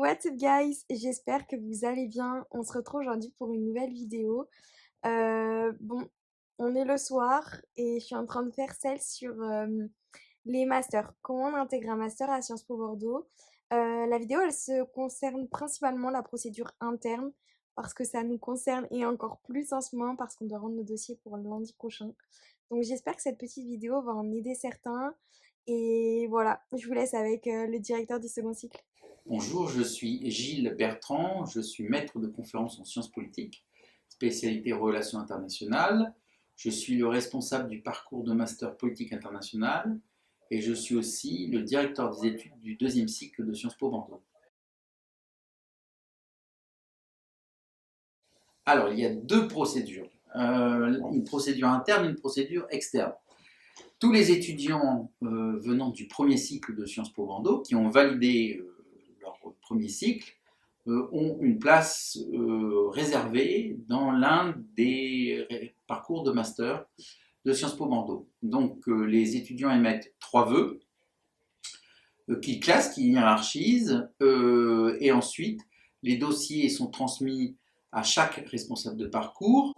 what's up guys? J'espère que vous allez bien. On se retrouve aujourd'hui pour une nouvelle vidéo. Bon, on est le soir et je suis en train de faire celle sur les masters. Comment on intègre un master à Sciences Po Bordeaux. La vidéo, elle se concerne principalement la procédure interne parce que ça nous concerne et encore plus en ce moment parce qu'on doit rendre nos dossiers pour lundi prochain. Donc j'espère que cette petite vidéo va en aider certains. Et voilà, je vous laisse avec le directeur du second cycle. Bonjour, je suis Gilles Bertrand, je suis maître de conférences en sciences politiques, spécialité relations internationales. Je suis le responsable du parcours de master politique internationale et je suis aussi le directeur des études du deuxième cycle de Sciences Po Bordeaux. Alors, il y a deux procédures, une procédure interne et une procédure externe. Tous les étudiants venant du premier cycle de Sciences Po Bordeaux qui ont validé leur premier cycle ont une place réservée dans l'un des parcours de master de Sciences Po Bordeaux. Donc les étudiants émettent 3 vœux qu'ils classent, qu'ils hiérarchisent, et ensuite les dossiers sont transmis à chaque responsable de parcours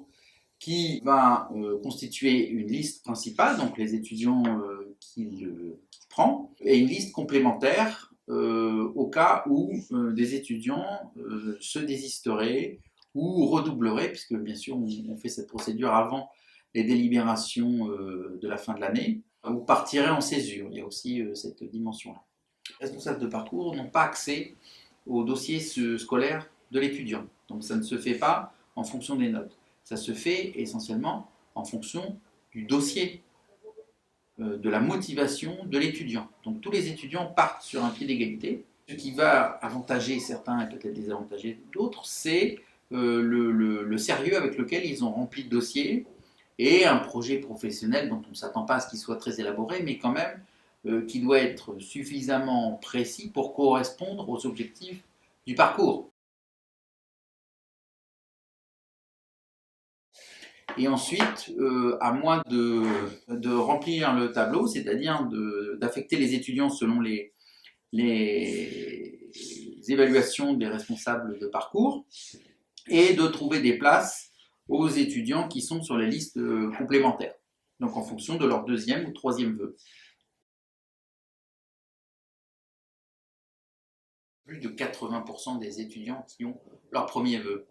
qui va constituer une liste principale, donc les étudiants qu'il prend, et une liste complémentaire au cas où des étudiants se désisteraient ou redoubleraient, puisque bien sûr on fait cette procédure avant les délibérations de la fin de l'année, ou partiraient en césure. Il y a aussi cette dimension-là. Les responsables de parcours n'ont pas accès au dossier scolaire de l'étudiant, donc ça ne se fait pas en fonction des notes. Ça se fait essentiellement en fonction du dossier, de la motivation de l'étudiant. Donc tous les étudiants partent sur un pied d'égalité. Ce qui va avantager certains et peut-être désavantager d'autres, c'est le sérieux avec lequel ils ont rempli le dossier et un projet professionnel dont on ne s'attend pas à ce qu'il soit très élaboré, mais quand même qui doit être suffisamment précis pour correspondre aux objectifs du parcours. Et ensuite, à moins de remplir le tableau, c'est-à-dire d'affecter les étudiants selon les évaluations des responsables de parcours, et de trouver des places aux étudiants qui sont sur les listes complémentaires, donc en fonction de leur deuxième ou troisième vœu. Plus de 80% des étudiants qui ont leur premier vœu.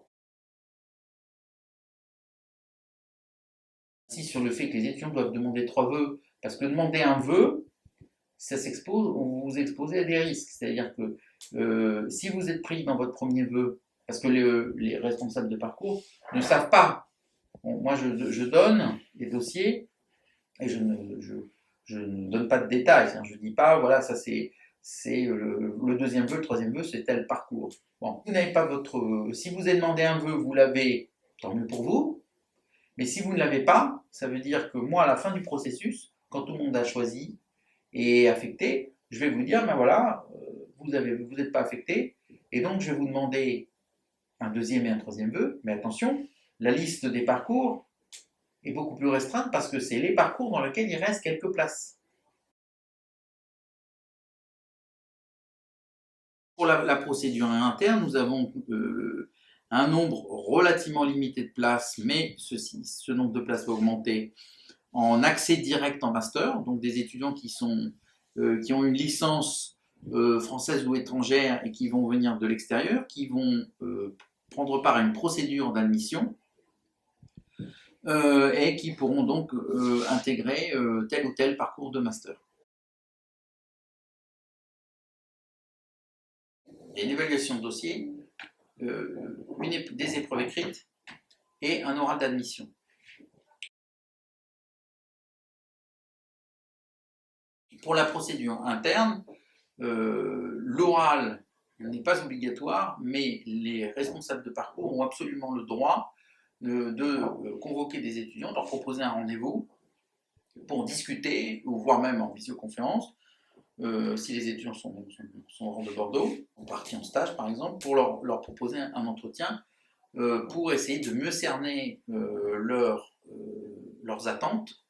Si sur le fait que les étudiants doivent demander 3 vœux, parce que demander un vœu, ça s'expose, vous vous exposez à des risques. C'est-à-dire que si vous êtes pris dans votre premier vœu, parce que les responsables de parcours ne savent pas. Bon, moi, je donne des dossiers et je ne donne pas de détails. Je ne dis pas, voilà, ça c'est le deuxième vœu, le troisième vœu, c'est tel parcours. Bon, vous n'avez pas votre. Si vous avez demandé un vœu, vous l'avez, tant mieux pour vous. Mais si vous ne l'avez pas, ça veut dire que moi, à la fin du processus, quand tout le monde a choisi et affecté, je vais vous dire, ben voilà, vous n'êtes pas affecté, et donc je vais vous demander un deuxième et un troisième vœu, mais attention, la liste des parcours est beaucoup plus restreinte parce que c'est les parcours dans lesquels il reste quelques places. Pour la procédure interne, nous avons un nombre relativement limité de places, mais ce nombre de places va augmenter en accès direct en master, donc des étudiants qui ont une licence française ou étrangère et qui vont venir de l'extérieur, qui vont prendre part à une procédure d'admission et qui pourront donc intégrer tel ou tel parcours de master. Il y a une évaluation de dossier, des épreuves écrites et un oral d'admission. Pour la procédure interne, l'oral n'est pas obligatoire, mais les responsables de parcours ont absolument le droit de convoquer des étudiants, de leur proposer un rendez-vous pour discuter, ou voire même en visioconférence, si les étudiants sont hors de Bordeaux, sont partis en stage par exemple, pour leur proposer un entretien pour essayer de mieux cerner leurs attentes.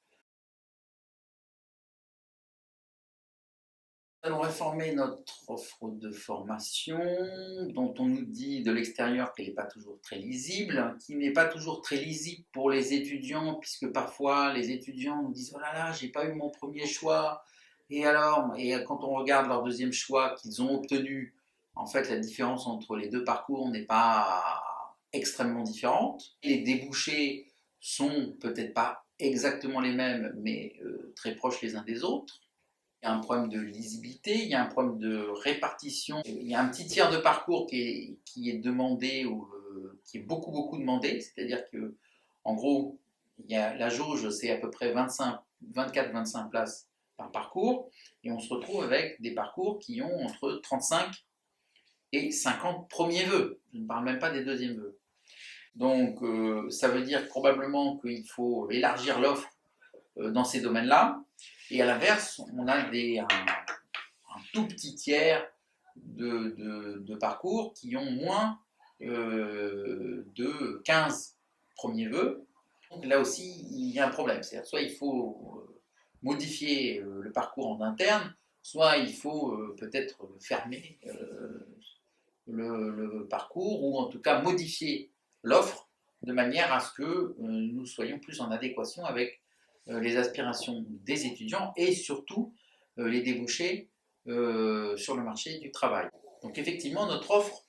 Nous allons réformer notre offre de formation, dont on nous dit de l'extérieur qu'elle n'est pas toujours très lisible, qui n'est pas toujours très lisible pour les étudiants, puisque parfois les étudiants nous disent « Oh là là, j'ai pas eu mon premier choix ». Et alors, et quand on regarde leur deuxième choix qu'ils ont obtenu, en fait la différence entre les deux parcours n'est pas extrêmement différente. Les débouchés sont peut-être pas exactement les mêmes, mais très proches les uns des autres. Il y a un problème de lisibilité, il y a un problème de répartition, il y a un petit tiers de parcours qui est demandé ou qui est beaucoup demandé, c'est-à-dire que en gros, il y a, la jauge c'est à peu près 24-25 places par parcours, et on se retrouve avec des parcours qui ont entre 35 et 50 premiers vœux. Je ne parle même pas des deuxièmes vœux. Donc ça veut dire probablement qu'il faut élargir l'offre dans ces domaines-là. Et à l'inverse, on a un tout petit tiers de parcours qui ont moins de 15 premiers vœux. Donc là aussi, il y a un problème. C'est-à-dire, soit il faut modifier le parcours en interne, soit il faut peut-être fermer le parcours, ou en tout cas modifier l'offre de manière à ce que nous soyons plus en adéquation avec les aspirations des étudiants et surtout les débouchés sur le marché du travail. Donc effectivement, notre offre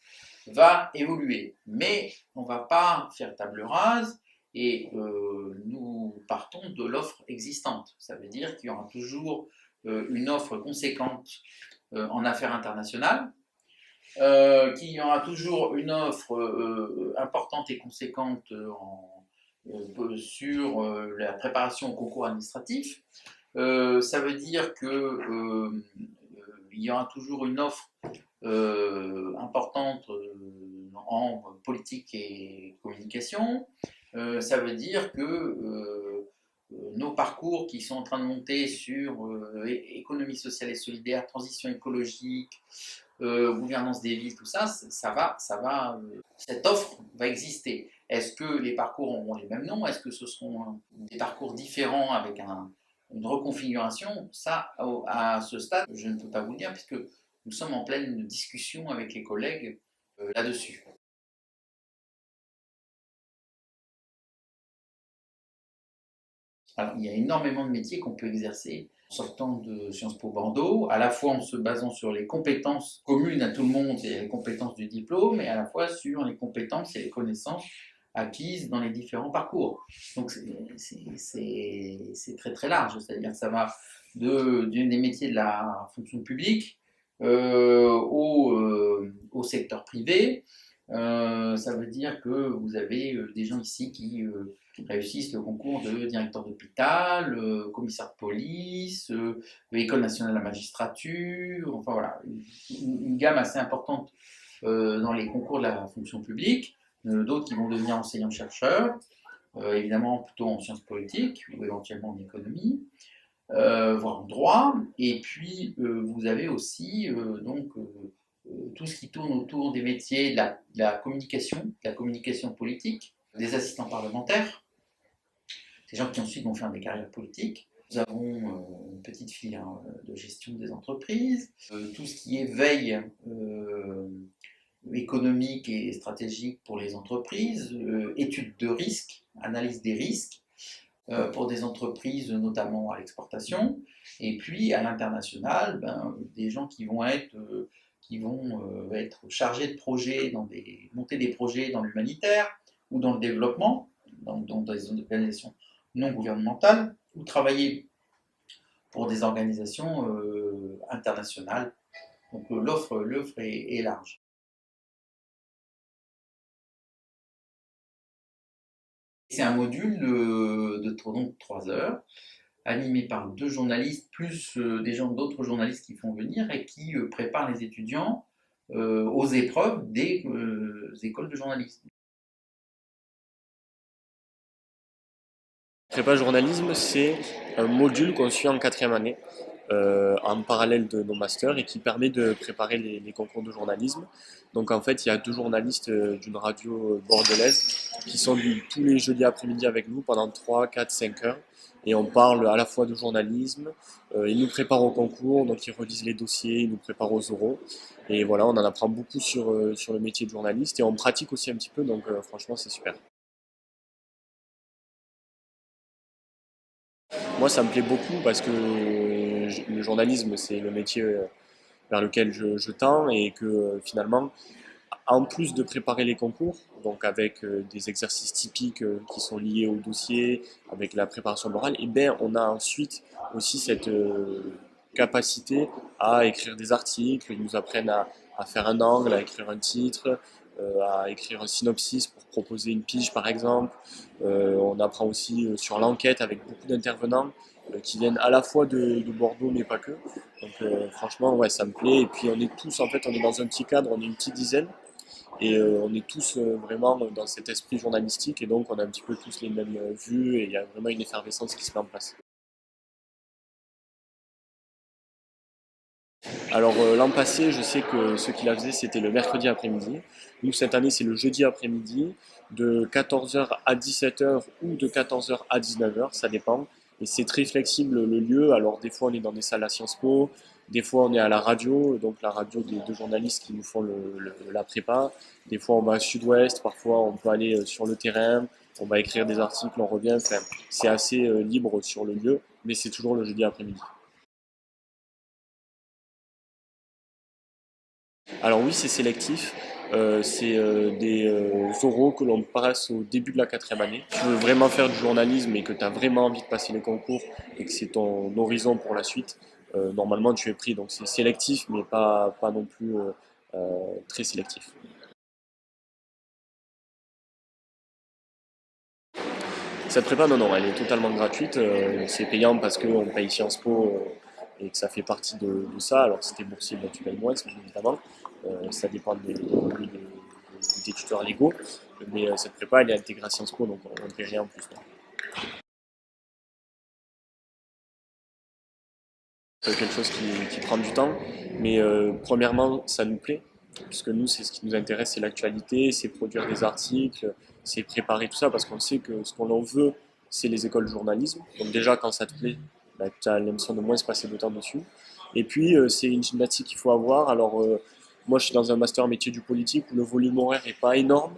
va évoluer, mais on ne va pas faire table rase et nous partons de l'offre existante. Ça veut dire qu'il y aura toujours une offre conséquente en affaires internationales, qu'il y aura toujours une offre importante et conséquente sur la préparation au concours administratif. Ça veut dire que il y aura toujours une offre importante en politique et communication. Ça veut dire que nos parcours qui sont en train de monter sur économie sociale et solidaire, transition écologique, gouvernance des villes, tout ça, cette offre va exister. Est-ce que les parcours auront les mêmes noms? Est-ce que ce seront des parcours différents avec une reconfiguration? Ça, à ce stade, je ne peux pas vous le dire, puisque nous sommes en pleine discussion avec les collègues là-dessus. Alors, il y a énormément de métiers qu'on peut exercer en sortant de Sciences Po Bordeaux, à la fois en se basant sur les compétences communes à tout le monde et les compétences du diplôme, et à la fois sur les compétences et les connaissances acquises dans les différents parcours. Donc c'est très large, c'est-à-dire que ça va des métiers de la fonction publique au secteur privé. Ça veut dire que vous avez des gens ici qui réussissent le concours de directeur d'hôpital, commissaire de police, École nationale de la magistrature, enfin voilà, une gamme assez importante dans les concours de la fonction publique, d'autres qui vont devenir enseignants-chercheurs, évidemment plutôt en sciences politiques ou éventuellement en économie, voire en droit, et puis vous avez aussi tout ce qui tourne autour des métiers de la communication politique, des assistants parlementaires, des gens qui ensuite vont faire des carrières politiques. Nous avons une petite filière de gestion des entreprises, tout ce qui est veille économique et stratégique pour les entreprises, études de risques, analyse des risques pour des entreprises notamment à l'exportation, et puis à l'international, des gens qui vont être chargés de projets, monter des projets dans l'humanitaire ou dans le développement, dans des organisations non gouvernementales, ou travailler pour des organisations internationales. Donc l'offre est large. C'est un module de 3 heures, animé par 2 journalistes, plus d'autres journalistes qui font venir et qui préparent les étudiants aux épreuves des écoles de journalisme. Prépa journalisme, c'est un module qu'on suit en quatrième année en parallèle de nos masters et qui permet de préparer les concours de journalisme. Donc en fait, il y a deux journalistes d'une radio bordelaise qui sont tous les jeudis après-midi avec nous pendant 3, 4, 5 heures. Et on parle à la fois de journalisme, ils nous préparent au concours, donc ils relisent les dossiers, ils nous préparent aux oraux. Et voilà, on en apprend beaucoup sur le métier de journaliste et on pratique aussi un petit peu, donc franchement c'est super. Moi ça me plaît beaucoup parce que le journalisme c'est le métier vers lequel je tends et que finalement, en plus de préparer les concours, donc avec des exercices typiques qui sont liés au dossier, avec la préparation de l'oral, et bien on a ensuite aussi cette capacité à écrire des articles, ils nous apprennent à faire un angle, à écrire un titre, à écrire un synopsis pour proposer une pige par exemple. On apprend aussi sur l'enquête avec beaucoup d'intervenants qui viennent à la fois de Bordeaux mais pas que. Donc franchement ouais ça me plaît et puis on est tous en fait on est dans un petit cadre, on est une petite dizaine et on est tous vraiment dans cet esprit journalistique et donc on a un petit peu tous les mêmes vues et il y a vraiment une effervescence qui se met en place. Alors l'an passé, je sais que ceux qui la faisaient, c'était le mercredi après-midi. Nous, cette année, c'est le jeudi après-midi, de 14h à 17h ou de 14h à 19h, ça dépend. Et c'est très flexible le lieu. Alors des fois, on est dans des salles à Sciences Po, des fois, on est à la radio, donc la radio des deux journalistes qui nous font la prépa. Des fois, on va à Sud-Ouest, parfois, on peut aller sur le terrain, on va écrire des articles, on revient. Enfin, c'est assez libre sur le lieu, mais c'est toujours le jeudi après-midi. Alors oui, c'est sélectif. C'est des oraux que l'on passe au début de la quatrième année. Si tu veux vraiment faire du journalisme et que tu as vraiment envie de passer les concours et que c'est ton horizon pour la suite, normalement tu es pris. Donc c'est sélectif, mais pas non plus très sélectif. Cette prépa, non, non, elle est totalement gratuite. C'est payant parce qu'on paye Sciences Po et que ça fait partie de ça. Alors si t'es boursier, ben, tu payes moins, bien évidemment. Ça dépend des tuteurs légaux. Mais cette prépa, elle est intégrée à Sciences Po, donc on ne paye rien en plus. C'est quelque chose qui prend du temps. Mais premièrement, ça nous plaît. Puisque nous, c'est ce qui nous intéresse, c'est l'actualité, c'est produire des articles, c'est préparer tout ça, parce qu'on sait que ce qu'on en veut, c'est les écoles de journalisme. Donc déjà, quand ça te plaît, bah, tu as l'impression de moins se passer de temps dessus. Et puis, c'est une gymnastique qu'il faut avoir. Alors, moi, je suis dans un master métier du politique où le volume horaire n'est pas énorme.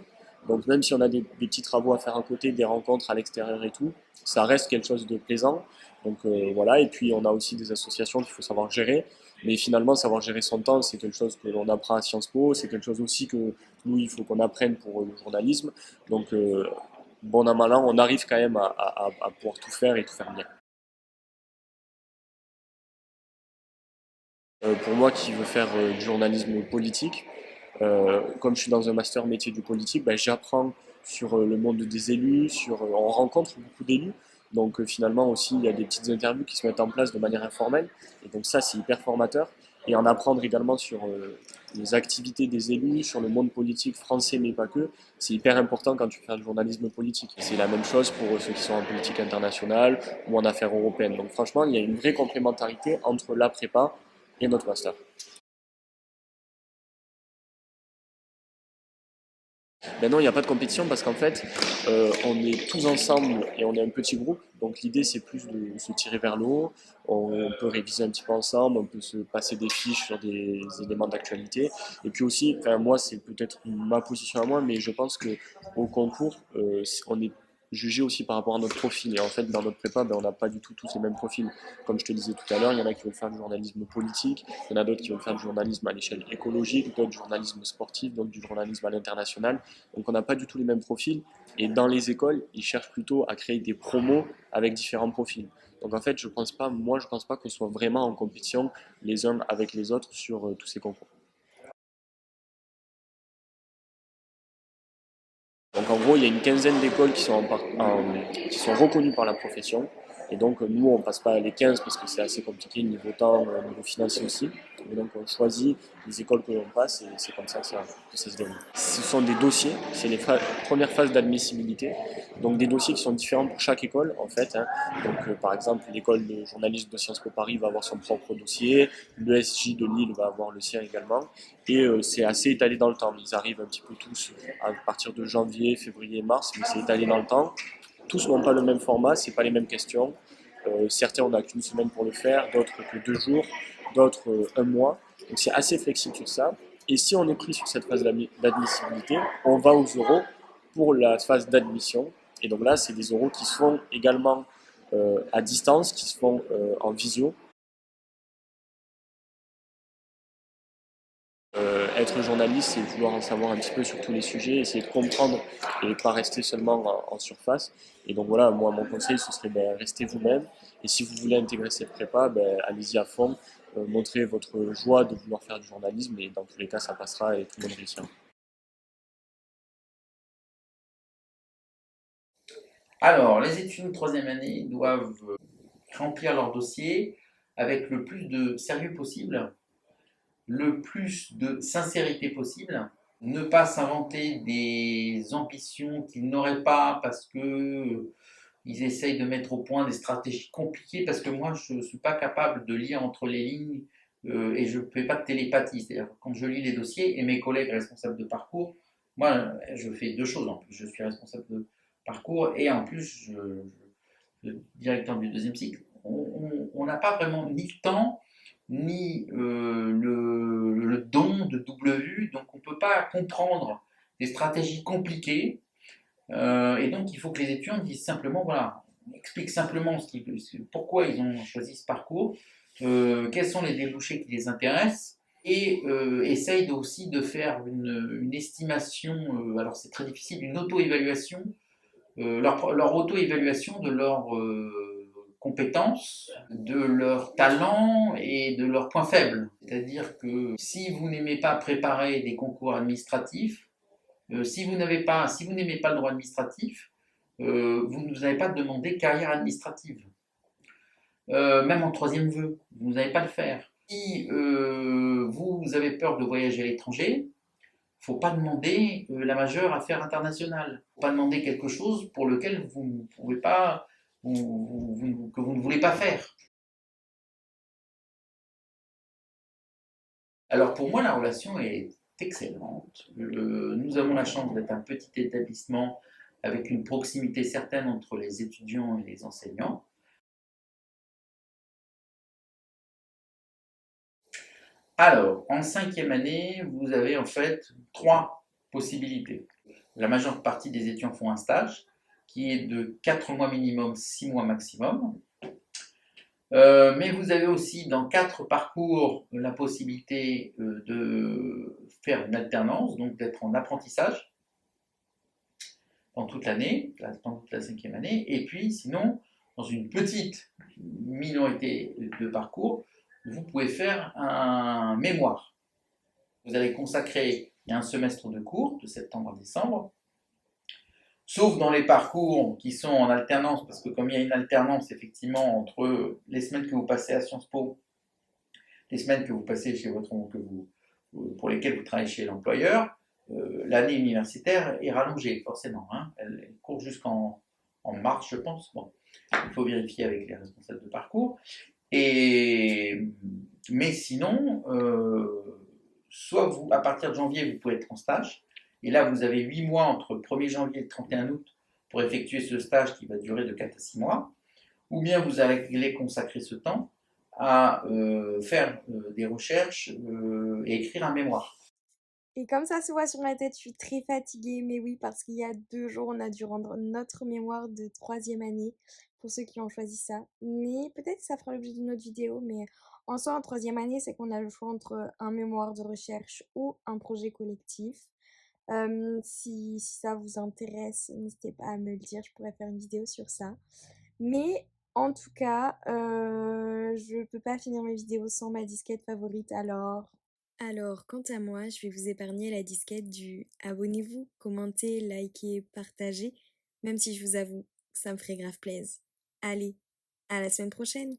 Donc, même si on a des petits travaux à faire à côté, des rencontres à l'extérieur et tout, ça reste quelque chose de plaisant. Donc, voilà. Et puis, on a aussi des associations qu'il faut savoir gérer. Mais finalement, savoir gérer son temps, c'est quelque chose que l'on apprend à Sciences Po. C'est quelque chose aussi que nous, il faut qu'on apprenne pour le journalisme. Donc, bon an, mal an, on arrive quand même à pouvoir tout faire et tout faire bien. Pour moi qui veux faire du journalisme politique, comme je suis dans un master métier du politique, bah, j'apprends sur le monde des élus, on rencontre beaucoup d'élus. Donc finalement aussi, il y a des petites interviews qui se mettent en place de manière informelle. Et donc ça, c'est hyper formateur. Et en apprendre également sur les activités des élus, sur le monde politique français, mais pas que, c'est hyper important quand tu fais du journalisme politique. C'est la même chose pour ceux qui sont en politique internationale ou en affaires européennes. Donc franchement, il y a une vraie complémentarité entre la prépa et notre master. Ben non, il n'y a pas de compétition parce qu'en fait, on est tous ensemble et on est un petit groupe. Donc l'idée, c'est plus de se tirer vers le haut. On peut réviser un petit peu ensemble, on peut se passer des fiches sur des éléments d'actualité. Et puis aussi, enfin, moi, c'est peut-être ma position à moi, mais je pense que au concours, on est jugé aussi par rapport à notre profil. Et en fait, dans notre prépa, ben, on n'a pas du tout tous les mêmes profils. Comme je te disais tout à l'heure, il y en a qui veulent faire du journalisme politique, il y en a d'autres qui veulent faire du journalisme à l'échelle écologique, d'autres du journalisme sportif, d'autres du journalisme à l'international. Donc on n'a pas du tout les mêmes profils. Et dans les écoles, ils cherchent plutôt à créer des promos avec différents profils. Donc en fait, je pense pas qu'on soit vraiment en compétition les uns avec les autres sur tous ces concours. Donc en gros, il y a une quinzaine d'écoles qui sont reconnues par la profession. Et donc, nous, on passe pas les 15 parce que c'est assez compliqué niveau temps, niveau financier aussi. Et donc, on choisit les écoles que l'on passe et c'est comme ça que ça se déroule. Ce sont des dossiers, c'est les premières phases d'admissibilité. Donc, des dossiers qui sont différents pour chaque école, en fait, hein. Donc, par exemple, l'école de journalisme de Sciences Po Paris va avoir son propre dossier, l'ESJ de Lille va avoir le sien également. Et c'est assez étalé dans le temps. Ils arrivent un petit peu tous à partir de janvier, février, mars, mais c'est étalé dans le temps. Tous n'ont pas le même format, c'est pas les mêmes questions. Certains, on n'a qu'une semaine pour le faire, d'autres que 2 jours, d'autres un mois. Donc c'est assez flexible sur ça. Et si on est pris sur cette phase d'admissibilité, on va aux oraux pour la phase d'admission. Et donc là, c'est des oraux qui se font également à distance, qui se font en visio. Être journaliste, c'est vouloir en savoir un petit peu sur tous les sujets, essayer de comprendre et pas rester seulement en surface. Et donc voilà, moi, mon conseil, ce serait restez vous-même. Et si vous voulez intégrer cette prépa, allez-y à fond, montrez votre joie de vouloir faire du journalisme et dans tous les cas, ça passera et tout le monde réussira. Alors, les étudiants de troisième année doivent remplir leur dossier avec le plus de sérieux possible, le plus de sincérité possible, ne pas s'inventer des ambitions qu'ils n'auraient pas parce que ils essayent de mettre au point des stratégies compliquées, parce que moi je ne suis pas capable de lire entre les lignes et je ne fais pas de télépathie. C'est-à-dire quand je lis les dossiers et mes collègues responsables de parcours, moi je fais deux choses en plus. Je suis responsable de parcours et en plus directeur du deuxième cycle. On n'a pas vraiment ni le temps ni le don de double vue, donc on ne peut pas comprendre des stratégies compliquées. Et donc il faut que les étudiants disent simplement, voilà, expliquent simplement pourquoi ils ont choisi ce parcours, quels sont les débouchés qui les intéressent, et essayent aussi de faire une estimation, alors c'est très difficile, une auto-évaluation, leur auto-évaluation de leurs compétences, de leurs talents et de leurs points faibles. C'est-à-dire que si vous n'aimez pas préparer des concours administratifs, si vous n'aimez pas le droit administratif, vous ne vous avez pas demandé carrière administrative. Même en troisième vœu, vous n'allez pas le faire. Si vous avez peur de voyager à l'étranger, il ne faut pas demander la majeure affaires internationales. Il ne faut pas demander quelque chose pour lequel vous ne pouvez pas, que vous ne voulez pas faire. Alors pour moi, la relation est excellente. Nous avons la chance d'être un petit établissement avec une proximité certaine entre les étudiants et les enseignants. Alors, en cinquième année, vous avez en fait 3 possibilités. La majeure partie des étudiants font un stage qui est de 4 mois minimum, 6 mois maximum. Mais vous avez aussi dans 4 parcours la possibilité de faire une alternance, donc d'être en apprentissage pendant toute l'année, pendant toute la cinquième année. Et puis sinon, dans une petite minorité de parcours, vous pouvez faire un mémoire. Vous allez consacrer un semestre de cours, de septembre à décembre, sauf dans les parcours qui sont en alternance, parce que comme il y a une alternance effectivement entre les semaines que vous passez à Sciences Po, les semaines que vous passez chez pour lesquelles vous travaillez chez l'employeur, l'année universitaire est rallongée forcément. Hein. Elle court jusqu'en mars, je pense. Bon, il faut vérifier avec les responsables de parcours. Mais sinon, soit à partir de janvier, vous pouvez être en stage, et là, vous avez 8 mois entre le 1er janvier et le 31 août pour effectuer ce stage qui va durer de 4 à 6 mois, ou bien vous allez consacrer ce temps à faire des recherches et écrire un mémoire. Et comme ça se voit sur ma tête, je suis très fatiguée, mais oui, parce qu'il y a 2 jours, on a dû rendre notre mémoire de troisième année, pour ceux qui ont choisi ça. Mais peut-être que ça fera l'objet d'une autre vidéo, mais en soi, en troisième année, c'est qu'on a le choix entre un mémoire de recherche ou un projet collectif. Si ça vous intéresse, n'hésitez pas à me le dire, je pourrais faire une vidéo sur ça. Mais en tout cas, je peux pas finir mes vidéos sans ma disquette favorite, alors, quant à moi, je vais vous épargner la disquette du abonnez-vous, commentez, likez, partagez, même si je vous avoue, ça me ferait grave plaisir. Allez, À la semaine prochaine.